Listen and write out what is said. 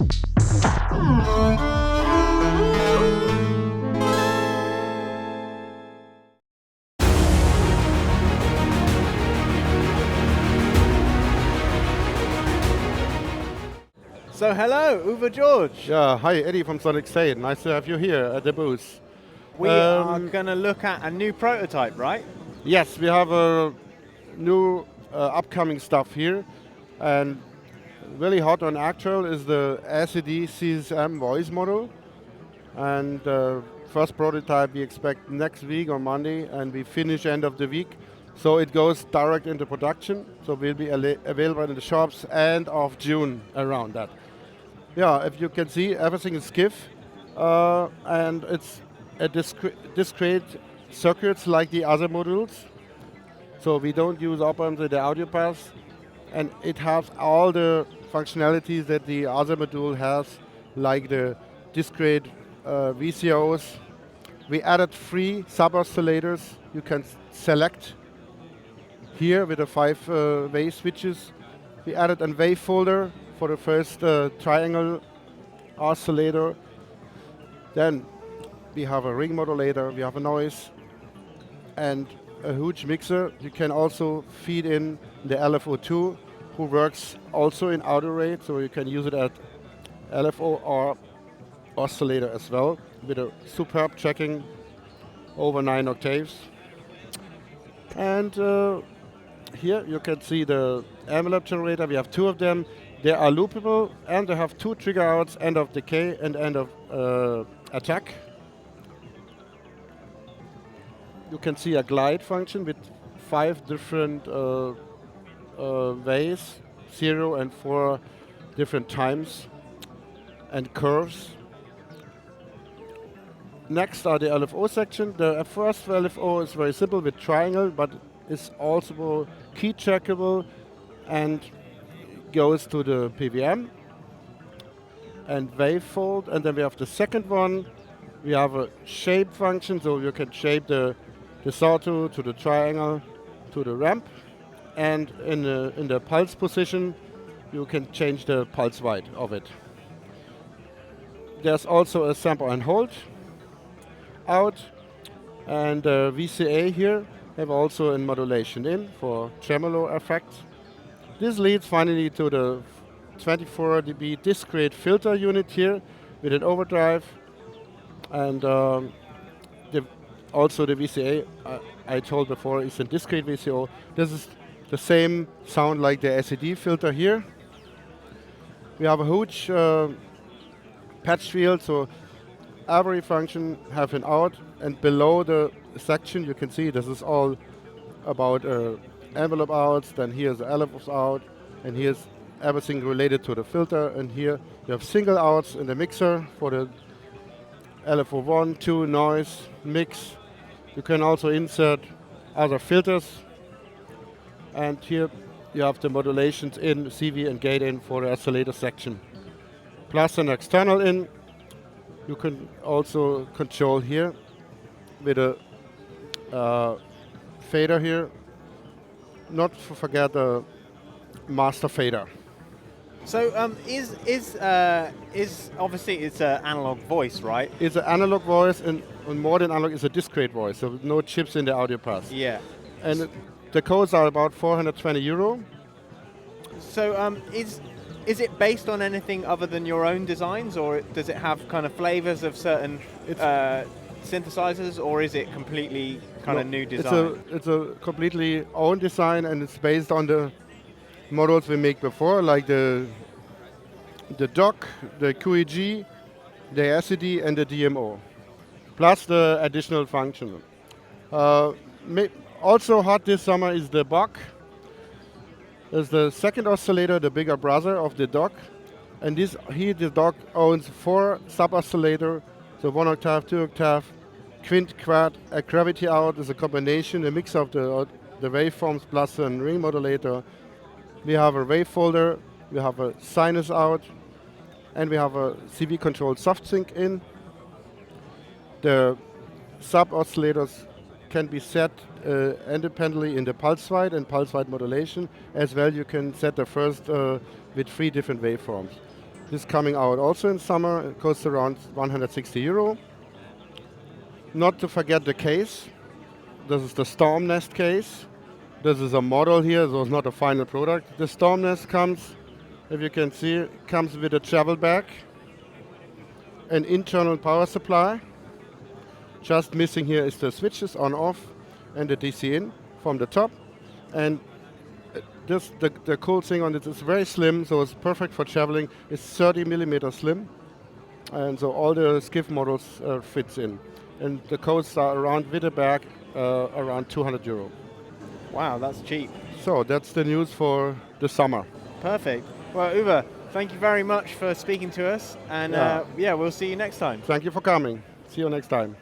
So hello, Uwe George. Yeah, hi, Eddie from Sonicstate. Nice to have you here at the booth. We are going to look at a new prototype, right? Yes, we have a new upcoming stuff here, and really hot on actual is the SED CSM voice model. And first prototype we expect next week on Monday, and we finish end of the week. So it goes direct into production, so will be available in the shops end of June around that. Yeah, if you can see, everything is skiff, and it's a discrete circuits like the other modules. So we don't use op-amps in the audio paths, and it has all the functionalities that the other module has, like the discrete VCOs. We added 3 sub-oscillators you can select here with the 5 wave switches. We added a wave folder for the first triangle oscillator. Then we have a ring modulator, we have a noise, and a huge mixer. You can also feed in the LFO2, who works also in audio rate, so you can use it at LFO or oscillator as well, with a superb checking over 9 octaves. And here you can see the envelope generator. We have 2 of them. They are loopable, and they have 2 trigger outs, end of decay and end of attack. You can see a glide function with 5 different ways, 0 and 4 different times and curves. Next are the LFO section. The first LFO is very simple with triangle, but it's also key checkable and goes to the PWM and wavefold. And then we have the second one. We have a shape function, so you can shape the sawtooth to the triangle to the ramp. And in the pulse position, you can change the pulse width of it. There's also a sample and hold out, and VCA here have also a modulation in for tremolo effect. This leads finally to the 24 dB discrete filter unit here with an overdrive, and also the VCA I told before is a discrete VCO. This is the same sound like the SED filter here. We have a huge patch field, so every function have an out, and below the section you can see this is all about envelope outs. Then here's the LFOs out, and here's everything related to the filter, and here you have single outs in the mixer for the LFO 1, 2 noise mix. You can also insert other filters, and here you have the modulations in, CV and gate in for the oscillator section. Plus an external in. You can also control here with a fader here. Not to forget the master fader. So is obviously it's an analog voice, right? It's an analog voice, and more than analog, it's a discrete voice, so no chips in the audio path. Yeah. And the codes are about €420. So is it based on anything other than your own designs, or does it have kind of flavors of certain synthesizers, or is it completely kind of new design? It's a completely own design, and it's based on the models we make before, like the DOC, the QEG, the SED, and the DMO, plus the additional function. Also hot this summer is the BOC. It's the second oscillator, the bigger brother of the DOC. And the DOC owns 4 sub-oscillator, so 1 octave, 2 octave, quint, quad. A gravity out is a combination, a mix of the waveforms plus a ring modulator. We have a wave folder, we have a sinus out, and we have a CV controlled soft sync in. The sub-oscillators can be set independently in the pulse width and pulse width modulation. As well, you can set the first with 3 different waveforms. This is coming out also in summer. It costs around 160 euro. Not to forget the case. This is the Storm Nest case. This is a model here, so it's not a final product. The Storm Nest comes, if you can see, comes with a travel bag, an internal power supply. Just missing here is the switches on off and the DC in from the top. And the cool thing on it is very slim, so it's perfect for traveling. It's 30 millimeter slim, and so all the skiff models fits in. And the costs are around, with the bag, around 200 euro. Wow, that's cheap. So that's the news for the summer. Perfect. Well, Uwe, thank you very much for speaking to us, and yeah, we'll see you next time. Thank you for coming. See you next time.